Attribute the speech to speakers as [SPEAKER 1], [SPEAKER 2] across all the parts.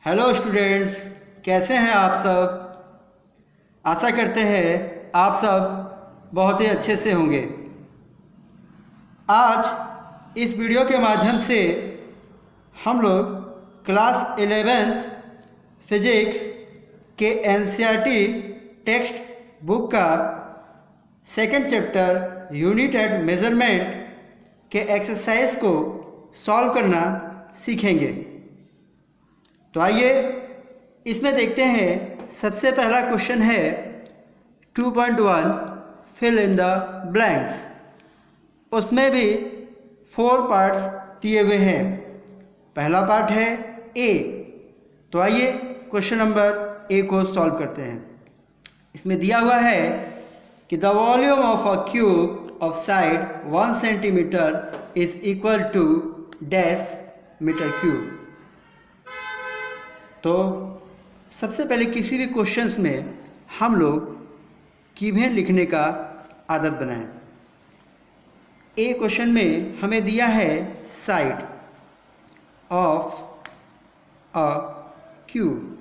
[SPEAKER 1] Hello students, कैसे हैं आप सब। आशा करते हैं आप सब बहुत ही अच्छे से होंगे। आज इस वीडियो के माध्यम से हम लोग क्लास 11th फिजिक्स के एनसीईआरटी टेक्स्ट बुक का second chapter unit and measurement के एक्सरसाइज को सॉल्व करना सीखेंगे। तो आइए इसमें देखते हैं। सबसे पहला क्वेश्चन है 2.1 फिल इन द ब्लैंक्स। उसमें भी 4 पार्ट्स दिए हुए हैं। पहला पार्ट है ए। तो आइए क्वेश्चन नंबर ए को सॉल्व करते हैं। इसमें दिया हुआ है कि the volume of a cube of side 1 centimetre is equal to dash metre cube. तो सबसे पहले किसी भी क्वेश्चंस में हम लोग कीवें लिखने का आदत बनाएं। ए क्वेश्चन में हमें दिया है साइड ऑफ अ क्यूब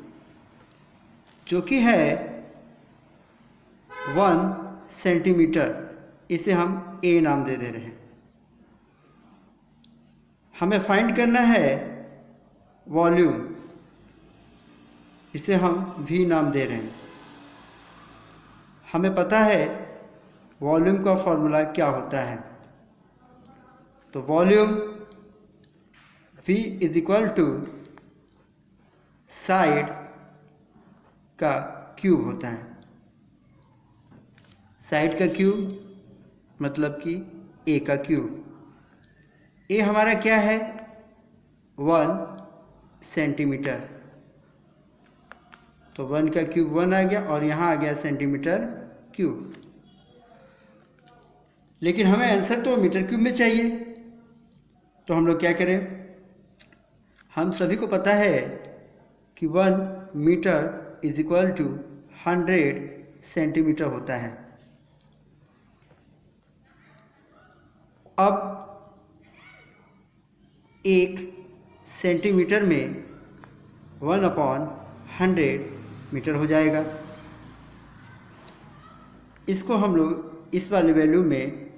[SPEAKER 1] जो कि है 1 सेंटीमीटर। इसे हम ए नाम दे रहे हैं। हमें फाइंड करना है वॉल्यूम, इसे हम वी नाम दे रहे हैं। हमें पता है वॉल्यूम का फॉर्मूला क्या होता है। तो volume V is equal to side का क्यूब होता है। साइड का क्यूब मतलब कि ए का क्यूब। ए हमारा क्या है 1 सेंटीमीटर। तो 1 का क्यूब 1 आ गया और यहाँ आ गया सेंटीमीटर क्यूब। लेकिन हमें आंसर तो मीटर क्यूब में चाहिए। तो हम लोग क्या करें, हम सभी को पता है कि 1 metre is equal to 100 centimetre होता है। अब 1 सेंटीमीटर में 1/100 मीटर हो जाएगा। इसको हम लोग इस वाली वैल्यू में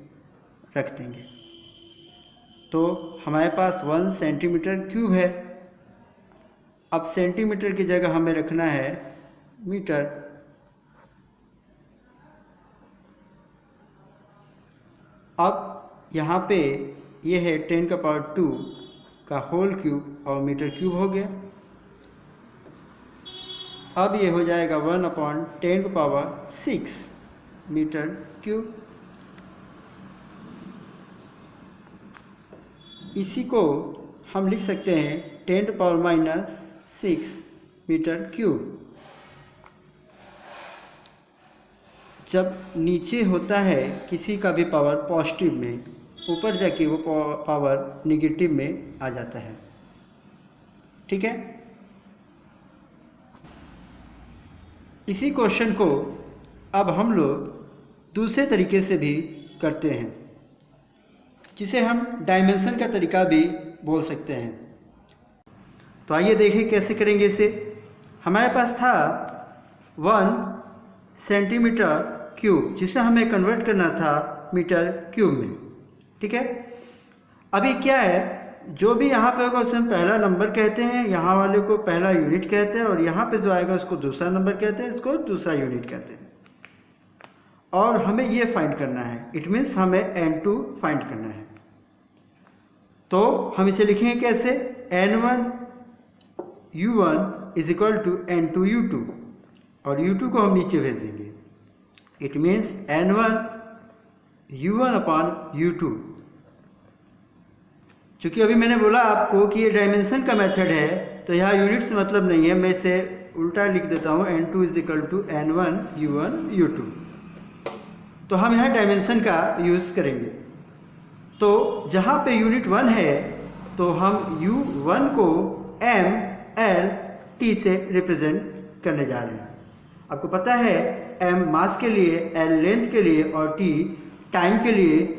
[SPEAKER 1] रख देंगे। तो हमारे पास 1 सेंटीमीटर क्यूब है। अब सेंटीमीटर की जगह हमें रखना है मीटर। अब यहाँ पे ये है 10⁻² का होल क्यूब और मीटर क्यूब हो गया। अब ये हो जाएगा 1/10⁶ मीटर क्यूब। इसी को हम लिख सकते हैं 10⁻⁻6 मीटर क्यूब। जब नीचे होता है किसी का भी पावर पॉजिटिव में, ऊपर जाके वो पावर निगेटिव में आ जाता है। ठीक है। इसी क्वेश्चन को अब हम लोग दूसरे तरीके से भी करते हैं, जिसे हम डायमेंशन का तरीका भी बोल सकते हैं। तो आइए देखें कैसे करेंगे इसे। हमारे पास था 1 सेंटीमीटर क्यूब, जिसे हमें कन्वर्ट करना था मीटर क्यूब में। ठीक है। अभी क्या है, जो भी यहाँ पे होगा उसे हम पहला नंबर कहते हैं, यहाँ वाले को पहला यूनिट कहते हैं, और यहाँ पे जो आएगा उसको दूसरा नंबर कहते हैं, इसको दूसरा यूनिट कहते हैं। और हमें ये फाइंड करना है। इट मीन्स हमें N2 फाइंड करना है। तो हम इसे लिखेंगे कैसे, N1 U1 is equal to N2 U2, और U2 को हम नीचे भेज देंगे। It means N1 U1/U2। चूँकि अभी मैंने बोला आपको कि ये डायमेंशन का मेथड है, तो यहाँ यूनिट से मतलब नहीं है। मैं इसे उल्टा लिख देता हूँ, N2 is equal to N1 U1 U2। तो हम यहाँ डायमेंशन का यूज़ करेंगे। तो जहाँ पे यूनिट 1 है तो हम U1 को M L T से रिप्रेजेंट करने जा रहे हैं। आपको पता है M मास के लिए, L लेंथ के लिए और T टाइम के लिए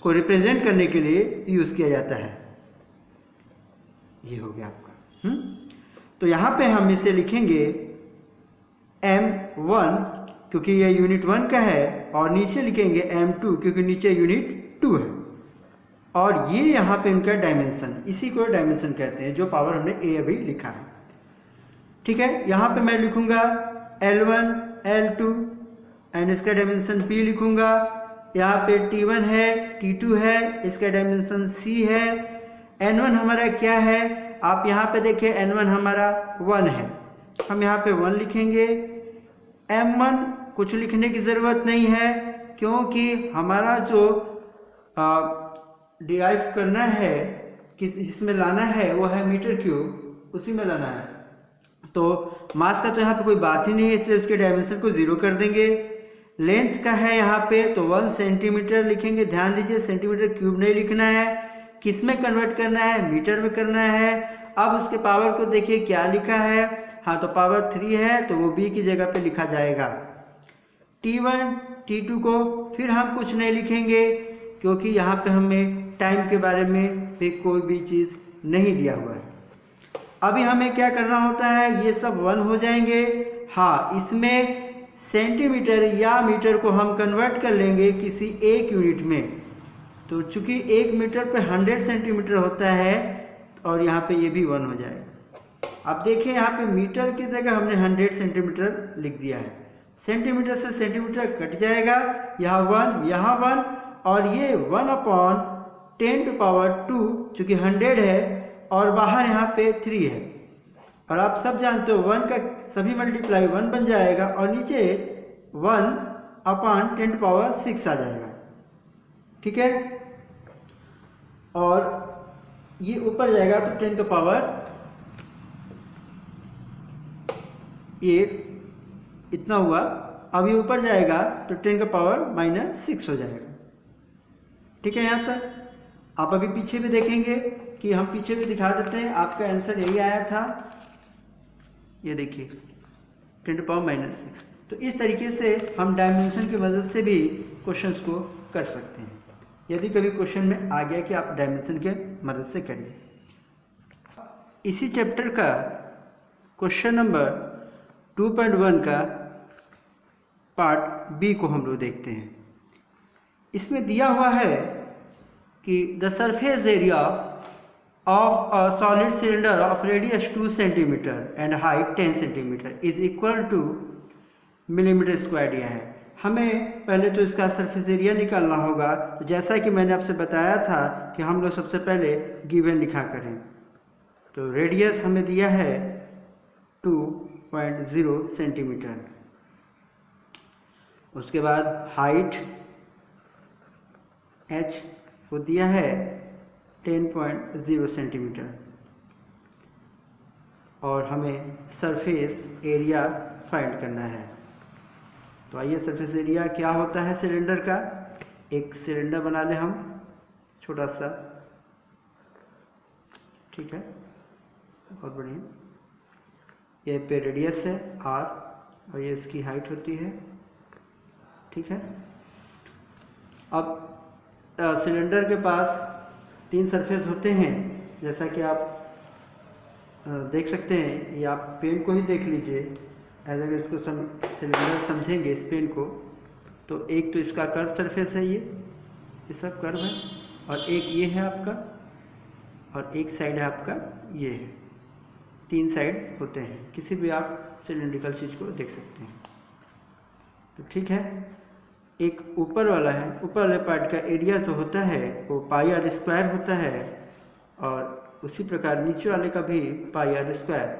[SPEAKER 1] को रिप्रेजेंट करने के लिए यूज़ किया जाता है। ये हो गया आपका। तो यहाँ पे हम इसे लिखेंगे M1 क्योंकि ये यूनिट 1 का है, और नीचे लिखेंगे M2 क्योंकि नीचे यूनिट 2 है। और ये यहाँ पे इनका डायमेंशन, इसी को डायमेंशन कहते हैं जो पावर हमने A अभी लिखा है। ठीक है, यहाँ पे मैं लिखूँगा L1 L2 एंड इसका डायमेंशन P लिखूँगा। यहाँ पे T1 है, T2 है, इसका डायमेंशन C है। N1 हमारा क्या है, आप यहाँ पे देखिए N1 हमारा 1 है, हम यहाँ पे 1 लिखेंगे। M1 कुछ लिखने की ज़रूरत नहीं है क्योंकि हमारा जो डिराइव करना है, किस इसमें लाना है वो है मीटर क्यूब, उसी में लाना है। तो मास का तो यहाँ पे कोई बात ही नहीं है, इसलिए उसके डायमेंशन को 0 कर देंगे। लेंथ का है यहाँ पे तो 1 सेंटीमीटर लिखेंगे। ध्यान दीजिए सेंटीमीटर क्यूब नहीं लिखना है, किस में कन्वर्ट करना है, मीटर में करना है। अब उसके पावर को देखिए क्या लिखा है, हाँ तो पावर 3 है तो वो B की जगह पे लिखा जाएगा। T1 T2 को फिर हम कुछ नहीं लिखेंगे क्योंकि यहाँ पे हमें टाइम के बारे में भी कोई भी चीज़ नहीं दिया हुआ है। अभी हमें क्या करना होता है, ये सब 1 हो जाएंगे। हाँ, इसमें सेंटीमीटर या मीटर को हम कन्वर्ट कर लेंगे किसी एक यूनिट में। तो चूंकि 1 मीटर पे 100 सेंटीमीटर होता है और यहाँ पे ये भी 1 हो जाएगा। अब देखिए यहाँ पे मीटर की जगह हमने 100 सेंटीमीटर लिख दिया है। सेंटीमीटर से सेंटीमीटर कट जाएगा, यहाँ 1 यहाँ 1, और ये 1/10⁻², चूँकि 100 है और बाहर यहाँ पे 3 है। और आप सब जानते हो 1 का सभी मल्टीप्लाई 1 बन जाएगा और नीचे 1/10⁻6 आ जाएगा। ठीक है, और ये ऊपर जाएगा तो 10⁻8 इतना हुआ। अब ये ऊपर जाएगा तो 10⁻⁻6 हो जाएगा। ठीक है, यहाँ तक आप अभी पीछे भी देखेंगे कि हम पीछे भी दिखा देते हैं। आपका आंसर यही आया था, ये देखिए 10⁻⁻6। तो इस तरीके से हम डायमेंशन की मदद से भी क्वेश्चंस को कर सकते हैं। यदि कभी क्वेश्चन में आ गया कि आप डायमेंशन के मदद से करिए। इसी चैप्टर का क्वेश्चन नंबर 2.1 का पार्ट बी को हम लोग देखते हैं। इसमें दिया हुआ है कि the surface area of a solid cylinder of radius 2 centimetre and height 10 centimetre is equal two millimetre square दिया है। हमें पहले तो इसका सरफेस एरिया निकालना होगा। तो जैसा कि मैंने आपसे बताया था कि हम लोग सबसे पहले गिवन लिखा करें। तो रेडियस हमें दिया है 2.0 सेंटीमीटर, उसके बाद हाइट h को दिया है 10.0 सेंटीमीटर, और हमें सरफेस एरिया फाइंड करना है। तो आइए, सरफेस एरिया क्या होता है सिलेंडर का। एक सिलेंडर बना लें हम छोटा सा। ठीक है, बहुत बढ़िया। ये पे रेडियस है r और ये इसकी हाइट होती है। ठीक है, अब सिलेंडर के पास 3 सरफेस होते हैं, जैसा कि आप देख सकते हैं। ये आप पेन को ही देख लीजिए, अगर इसको सिलेंडर समझेंगे इस पेन को, तो एक तो इसका कर्व सरफेस है, ये सब कर्व है, और एक ये है आपका, और एक साइड है आपका ये है। 3 साइड होते हैं, किसी भी आप सिलेंड्रिकल चीज़ को देख सकते हैं। तो ठीक है, एक ऊपर वाला है, ऊपर वाले पार्ट का एरिया जो होता है वो πr² होता है, और उसी प्रकार नीचे वाले का भी πr²,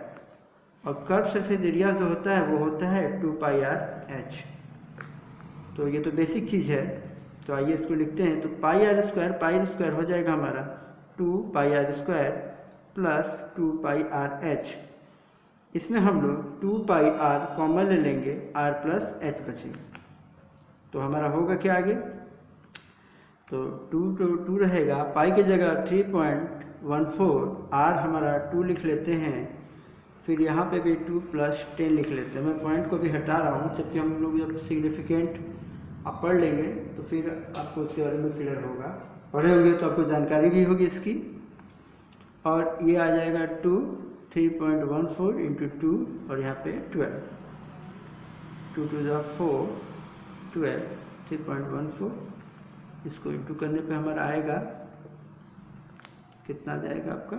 [SPEAKER 1] और कर्व सरफेस एरिया जो होता है वो होता है 2πrh। तो ये तो बेसिक चीज़ है। तो आइए इसको लिखते हैं। तो πr² हो जाएगा हमारा 2πr² प्लस 2πrh। इसमें हम लोग 2πr कॉमन ले लेंगे, r प्लस h बचेगा। तो हमारा होगा क्या आगे, तो 2 रहेगा, पाई की जगह 3.14, r हमारा 2 लिख लेते हैं, फिर यहाँ पे भी 2 प्लस 10 लिख लेते हैं। मैं पॉइंट को भी हटा रहा हूँ, जबकि हम लोग जब सिग्निफिकेंट आप पढ़ लेंगे तो फिर आपको उसके बारे में क्लियर होगा। पढ़े होंगे तो आपको जानकारी भी होगी इसकी। और ये आ जाएगा 2, 3.14 इंटू 2 और यहाँ पे 12, 2 to the 4 12, 3.14 इसको इंटू करने पे हमारा आएगा कितना जाएगा आपका,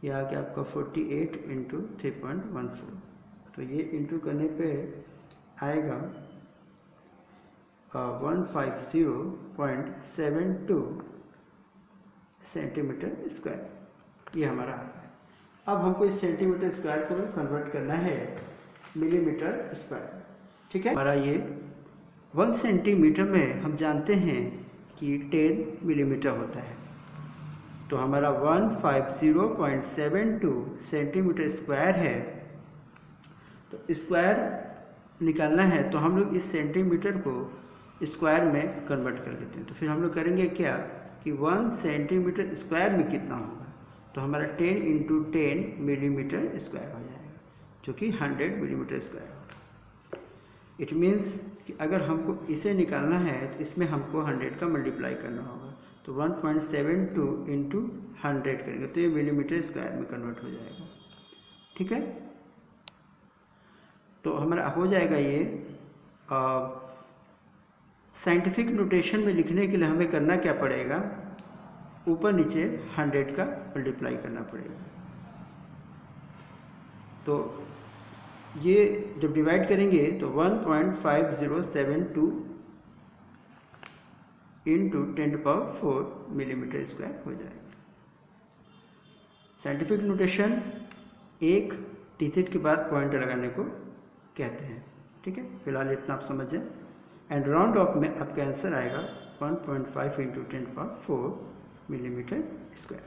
[SPEAKER 1] ये आ गया आपका 48 इंटू 3.14। तो ये इंटू करने पे आएगा 150.72 सेंटीमीटर स्क्वायर, ये हमारा आ गया। अब हमको इस सेंटीमीटर स्क्वायर को कन्वर्ट करना है मिलीमीटर स्क्वायर, ठीक है। हमारा ये 1 सेंटीमीटर में हम जानते हैं कि 10 मिलीमीटर होता है, तो हमारा 150.72 सेंटीमीटर स्क्वायर है। तो स्क्वायर निकालना है तो हम लोग इस सेंटीमीटर को स्क्वायर में कन्वर्ट कर लेते हैं। तो फिर हम लोग करेंगे क्या कि 1 सेंटीमीटर स्क्वायर में कितना होगा, तो हमारा 10 इंटू 10 मिलीमीटर स्क्वायर हो जाएगा, जो कि 100 मिलीमीटर स्क्वायर होगा। इट मीन्स कि अगर हमको इसे निकालना है तो इसमें हमको 100 का मल्टीप्लाई करना होगा, तो 1.72 इंटू 100 करेंगे तो ये मिलीमीटर स्क्वायर में कन्वर्ट हो जाएगा, ठीक है। तो हमारा हो जाएगा ये। साइंटिफिक नोटेशन में लिखने के लिए हमें करना क्या पड़ेगा, ऊपर नीचे 100 का मल्टीप्लाई करना पड़ेगा। तो ये जब डिवाइड करेंगे तो 1.5072 इंटू 10⁴ मिलीमीटर स्क्वायर हो जाएगा। साइंटिफिक नोटेशन एक डिजिट के बाद पॉइंट लगाने को कहते हैं, ठीक है। फिलहाल इतना आप समझ जाए। एंड राउंड ऑफ में आपका आंसर आएगा 1.5 इंटू 10⁴ मिलीमीटर स्क्वायर।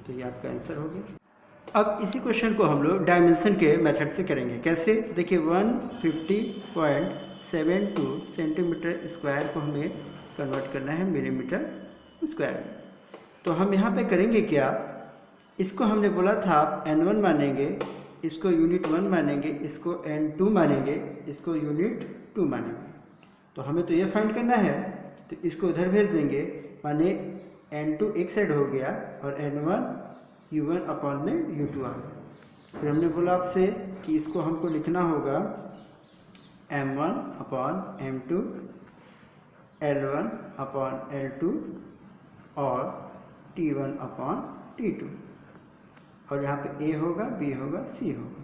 [SPEAKER 1] तो ये आपका आंसर हो गया। अब इसी क्वेश्चन को हम लोग डायमेंशन के मेथड से करेंगे। कैसे, देखिए 150.72 सेंटीमीटर स्क्वायर को हमें कन्वर्ट करना है मिलीमीटर स्क्वायर में। तो हम यहाँ पे करेंगे क्या, इसको हमने बोला था आप N1 मानेंगे, इसको यूनिट 1 मानेंगे, इसको N2 मानेंगे, इसको यूनिट 2 मानेंगे। तो हमें तो ये फाइंड करना है, तो इसको उधर भेज देंगे, माने N2 एक साइड हो गया और N1 U1 अपॉन में U2 आ गया। फिर हमने बोला आपसे कि इसको हमको लिखना होगा M1 upon M2, L1 upon L2 और T1 अपॉन T2, और यहाँ पे A होगा, B होगा, C होगा।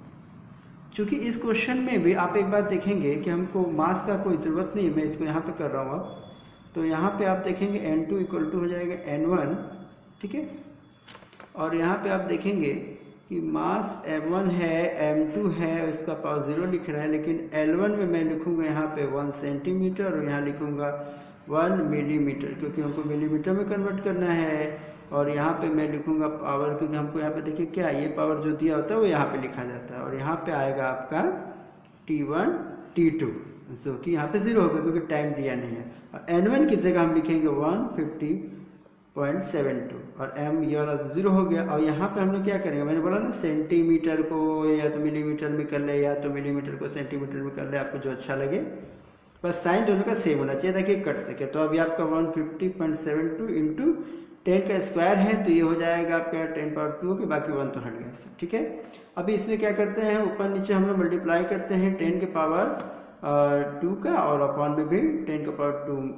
[SPEAKER 1] चूँकि इस क्वेश्चन में भी आप एक बात देखेंगे कि हमको मास का कोई ज़रूरत नहीं, मैं इसको यहाँ पे कर रहा हूँ अब। तो यहाँ पे आप देखेंगे N2 इक्वल टू हो जाएगा N1, ठीक है। और यहाँ पे आप देखेंगे कि मास M1 है, M2 है, इसका पावर 0 लिख रहा है, लेकिन L1 में मैं लिखूँगा यहाँ पे 1 सेंटीमीटर और यहाँ लिखूँगा 1 मिलीमीटर, क्योंकि हमको मिलीमीटर में कन्वर्ट करना है। और यहाँ पे मैं लिखूँगा पावर, क्योंकि हमको यहाँ पे देखिए क्या ये पावर जो दिया होता है वो यहाँ पे लिखा जाता है, और यहाँ पे आएगा आपका T1 T2, जो कि यहाँ पे 0 होगा क्योंकि टाइम दिया नहीं है। और N1 की जगह हम लिखेंगे 150.72 और M ये वाला 0 हो गया। और यहाँ पे हम लोग क्या करेंगे, मैंने बोला ना सेंटीमीटर को या तो मिलीमीटर में कर ले या तो मिलीमीटर को सेंटीमीटर में कर ले, आपको जो अच्छा लगे, बस साइन दोनों का सेम होना चाहिए ताकि कट सके। तो अभी आपका 150.72 इंटू 10 का स्क्वायर है, तो ये हो जाएगा आपका 10⁻2 के, बाकी 1 तो हट गया सब, ठीक है। अभी इसमें क्या करते हैं, ऊपर नीचे हम लोग मल्टीप्लाई करते हैं 10 के पावर 2 का, और अपॉन में भी 10 के पावर 2।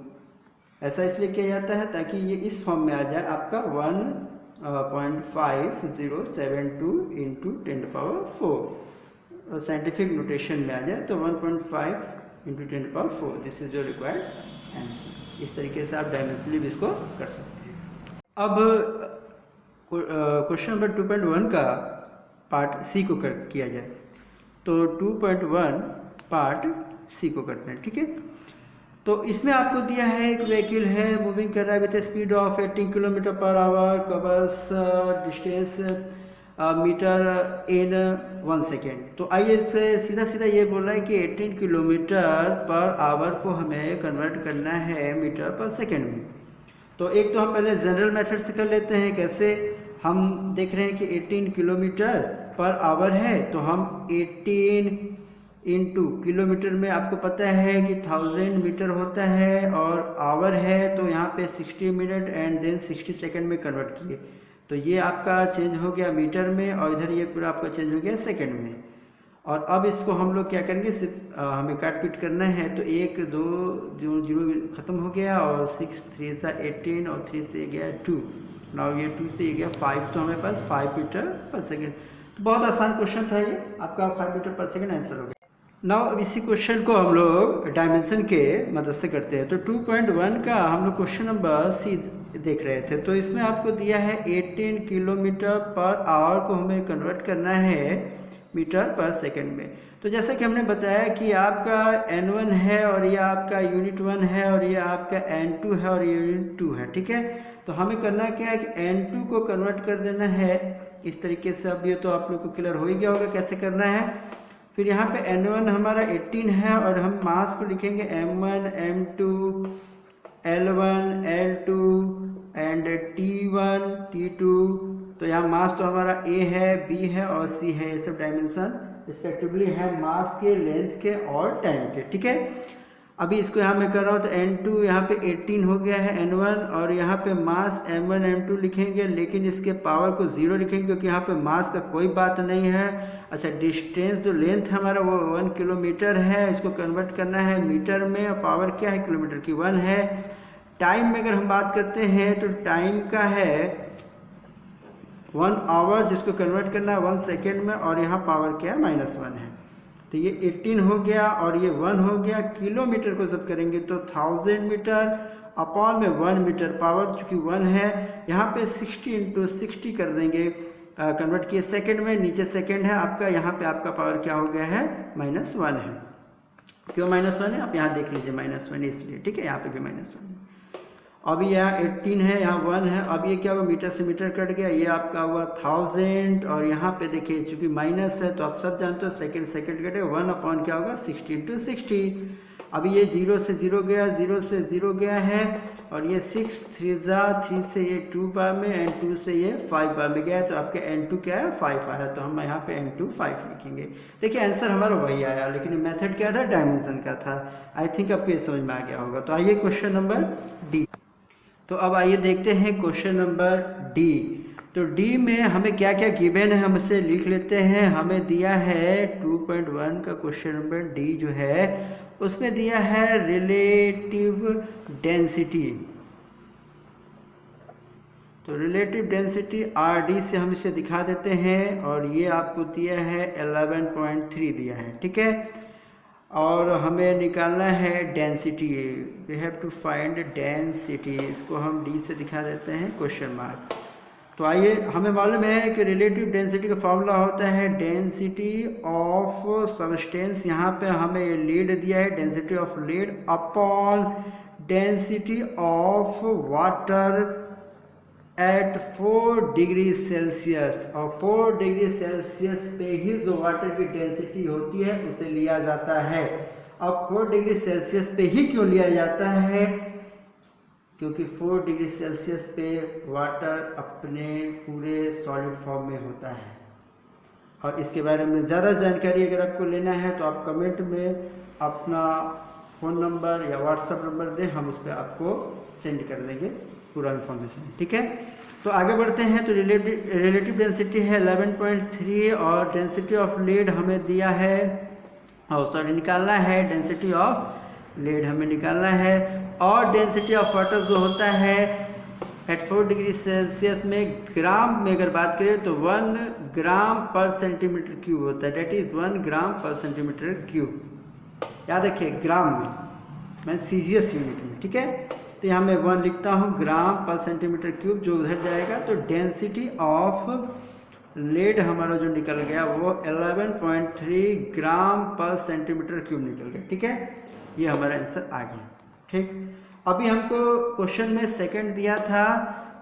[SPEAKER 1] ऐसा इसलिए किया जाता है ताकि ये इस फॉर्म में आ जाए आपका 1.5072 इंटू 10⁴, साइंटिफिक नोटेशन में आ जाए तो 1.5 into 10⁴, this is your required answer. इस तरीके से आप डायमेंशनली भी इसको कर सकते हैं। अब क्वेश्चन नंबर 2.1 का पार्ट सी को किया जाए, तो 2.1 पार्ट सी को करते हैं, ठीक है। तो इसमें आपको दिया है एक व्हीकल है, मूविंग कर रहा है with speed of 18 kilometre per hour, covers distance metre in 1 second. तो आइए इससे सीधा सीधा ये बोल रहा है कि 18 किलोमीटर पर आवर को हमें कन्वर्ट करना है मीटर पर सेकेंड में। तो एक तो हम पहले जनरल मेथड से कर लेते हैं। कैसे, हम देख रहे हैं कि 18 किलोमीटर पर आवर है, तो हम 18 इंटू किलोमीटर में आपको पता है कि 1000 मीटर होता है, और आवर है तो यहाँ पे 60 मिनट एंड देन 60 सेकेंड में कन्वर्ट किए, तो ये आपका चेंज हो गया मीटर में और इधर ये पूरा आपका चेंज हो गया सेकंड में। और अब इसको हम लोग क्या करेंगे, सिर्फ हमें काट पीट करना है। तो 1 2 0 ख़त्म हो गया और 6 3 सा 18 और 3 से गया 2। नाउ ये 2 से ये गया 5, तो हमारे पास 5 मीटर पर सेकेंड। तो बहुत आसान क्वेश्चन था ये आपका, 5 मीटर पर सेकेंड आंसर हो गया। नाउ अब इसी क्वेश्चन को हम लोग डायमेंशन के मदद से करते हैं। तो 2.1 का हम लोग क्वेश्चन नंबर सी देख रहे थे। तो इसमें आपको दिया है 18 किलोमीटर पर आवर को हमें कन्वर्ट करना है मीटर पर सेकंड में। तो जैसा कि हमने बताया कि आपका N1 है और ये आपका यूनिट 1 है और ये आपका N2 है और ये यूनिट 2 है, ठीक है। तो हमें करना क्या है कि N2 को कन्वर्ट कर देना है इस तरीके से। अब ये तो आप लोग को क्लियर हो ही गया होगा कैसे करना है। फिर यहाँ पे N1 हमारा 18 है और हम मास को लिखेंगे M1 M2 L1 L2 and T1 T2। तो यहाँ मास तो हमारा A है, B है और C है। ये सब डायमेंशन रिस्पेक्टिवली है मास के, लेंथ के और टाइम के, ठीक है। अभी इसको यहाँ मैं कर रहा हूँ तो N2 यहाँ पे 18 हो गया है N1 और यहाँ पे मास M1 M2 लिखेंगे, लेकिन इसके पावर को 0 लिखेंगे क्योंकि यहाँ पे मास का कोई बात नहीं है। अच्छा, डिस्टेंस जो लेंथ हमारा वो 1 किलोमीटर है, इसको कन्वर्ट करना है मीटर में और पावर क्या है किलोमीटर की 1 है। टाइम में अगर हम बात करते हैं तो टाइम का है 1 आवर, जिसको कन्वर्ट करना है 1 सेकेंड में और यहाँ पावर क्या है -1 है। तो ये 18 हो गया और ये 1 हो गया। किलोमीटर को जब करेंगे तो 1000 मीटर अपॉन में 1 मीटर, पावर चूँकि 1 है यहाँ पे 60 × 60 कर देंगे, कन्वर्ट किए सेकंड में। नीचे सेकंड है आपका, यहाँ पे आपका पावर क्या हो गया है -1 है। क्यों -1 है आप यहाँ देख लीजिए, -1 इसलिए, ठीक है। यहाँ पे भी -1 है। अभी यहाँ 18 है, यहाँ 1 है। अब ये क्या हुआ, मीटर से मीटर कट गया, ये आपका हुआ 1000 और यहाँ पे देखिए चूंकि माइनस है तो आप सब जानते हो सेकंड सेकंड कटेगा, 1 अपॉन क्या होगा 60 × 60। अभी ये 0 से 0 गया, 0 से 0 गया है और ये 6 3 3 से ये 2 बार में एंड 2 से ये 5 बार में गया। तो आपके N2 क्या है 5 आया, तो हम यहाँ पे N2 5 लिखेंगे। देखिए आंसर हमारा वही आया, लेकिन मेथड क्या था, डायमेंशन का था। आई थिंक आपको ये समझ में आ गया होगा। तो आइए क्वेश्चन नंबर डी। तो अब आइए देखते हैं क्वेश्चन नंबर डी। तो डी में हमें क्या क्या गिवन है हम इसे लिख लेते हैं। हमें दिया है 2.1 का क्वेश्चन नंबर डी जो है उसमें दिया है रिलेटिव डेंसिटी। तो रिलेटिव डेंसिटी RD से हम इसे दिखा देते हैं और ये आपको दिया है 11.3 दिया है, ठीक है। और हमें निकालना है density, we have to find density. इसको हम डी से दिखा देते हैं क्वेश्चन मार्क। तो आइए, हमें मालूम है कि रिलेटिव डेंसिटी का फॉर्मूला होता है डेंसिटी ऑफ सब्सटेंस। यहाँ पे हमें ये लीड दिया है, density of lead upon density of water at 4 degree Celsius. और 4 डिग्री सेल्सियस पे ही जो वाटर की डेंसिटी होती है उसे लिया जाता है। अब 4 डिग्री सेल्सियस पे ही क्यों लिया जाता है, क्योंकि 4 डिग्री सेल्सियस पे वाटर अपने पूरे सॉलिड फॉर्म में होता है। और इसके बारे में ज़्यादा जानकारी अगर आपको लेना है तो आप कमेंट में अपना फ़ोन नंबर या व्हाट्सएप नंबर दें, हम उस पर आपको सेंड कर देंगे पूरा इन्फॉर्मेशन, ठीक है। तो आगे बढ़ते हैं। तो रिलेटिव डेंसिटी है 11.3 और डेंसिटी ऑफ लीड हमें दिया है, और सॉरी निकालना है डेंसिटी ऑफ लीड हमें निकालना है। और डेंसिटी ऑफ वाटर जो होता है एट 4 डिग्री सेल्सियस में ग्राम में अगर बात करें तो 1 ग्राम पर सेंटीमीटर क्यूब होता है, डेट इज़ 1 ग्राम पर सेंटीमीटर क्यूब। याद रखिए ग्राम में, मैं सीजीएस यूनिट में, ठीक है। तो यहाँ मैं 1 लिखता हूँ ग्राम पर सेंटीमीटर क्यूब, जो उधर जाएगा। तो डेंसिटी ऑफ लीड हमारा जो निकल गया वो 11.3 ग्राम पर सेंटीमीटर क्यूब निकल गया, ठीक है। ये हमारा आंसर आ गया, ठीक। अभी हमको क्वेश्चन में सेकंड दिया था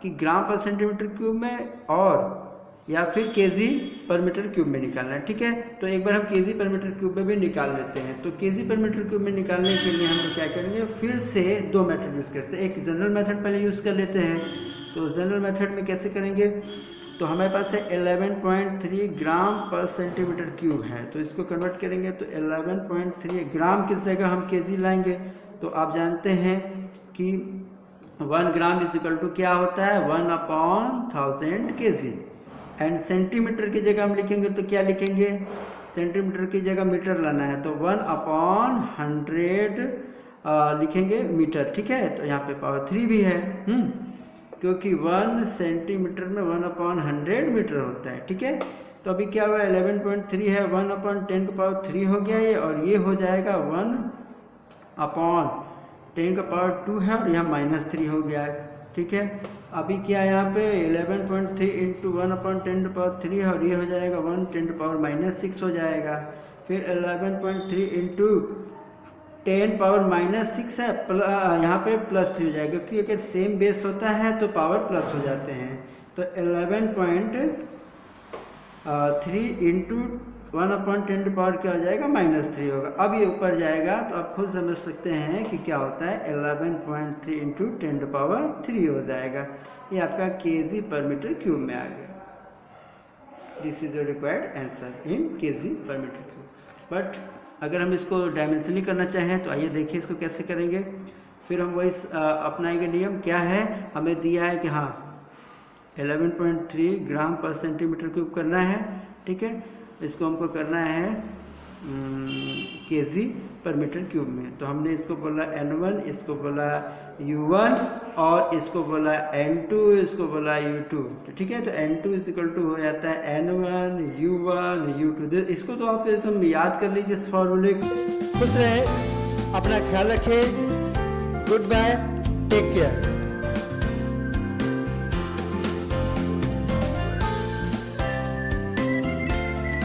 [SPEAKER 1] कि ग्राम पर सेंटीमीटर क्यूब में और या फिर केजी पर मीटर क्यूब में निकालना है, ठीक है। तो एक बार हम केजी पर मीटर क्यूब में भी निकाल लेते हैं। तो केजी पर मीटर क्यूब में निकालने के लिए हम क्या करेंगे, फिर से 2 मेथड यूज़ करते हैं। एक जनरल मेथड पहले यूज़ कर लेते हैं। तो जनरल मेथड में कैसे करेंगे, तो हमारे पास है 11.3 ग्राम पर सेंटीमीटर क्यूब है। तो इसको कन्वर्ट करेंगे तो 11.3 ग्राम की जगह हम केजी लाएंगे। तो आप जानते हैं कि 1 ग्राम इज इक्वल टू क्या होता है 1/1000 kg। एंड सेंटीमीटर की जगह हम लिखेंगे तो क्या लिखेंगे, सेंटीमीटर की जगह मीटर लाना है तो 1/100 लिखेंगे मीटर, ठीक है। तो यहाँ पे पावर 3 भी है, क्योंकि 1 सेंटीमीटर में 1/100 मीटर होता है, ठीक है। तो अभी क्या हुआ 11.3 है 1/10⁻³ हो गया ये, और ये हो जाएगा 1/10⁻² है और यहाँ -3 हो गया है, ठीक है। अभी क्या यहाँ पे 11.3 इंटू 1/10⁻³ है और ये हो जाएगा 1×10⁻⁻6 हो जाएगा। फिर 11.3 इंटू 10⁻⁻6 है, यहाँ पे +3 हो जाएगा, क्योंकि अगर सेम बेस होता है तो पावर प्लस हो जाते हैं। तो 11.3 इंटू 1/10 क्या हो जाएगा -3 होगा। अब ये ऊपर जाएगा तो आप खुद समझ सकते हैं कि क्या होता है 11.3 इंटू 10⁻³ हो जाएगा। ये आपका kg/m³ में आ गया। This is your required answer in kg/m³। But अगर हम इसको डायमेंशनली करना चाहें तो आइए देखिए इसको कैसे करेंगे। फिर हम वही अपनाएंगे नियम, क्या है हमें दिया है कि हाँ 11.3 ग्राम पर सेंटीमीटर³ करना है, ठीक है। इसको हमको करना है kg/m³ में। तो हमने इसको बोला N1, इसको बोला U1 और इसको बोला N2, इसको बोला U2, ठीक है। तो N2 इज इक्वल टू हो जाता है N1 U1 U2। इसको तो आप एकदम याद कर लीजिए इस फॉर्मूले को। खुश रहे, अपना ख्याल रखें, गुड बाय, टेक केयर।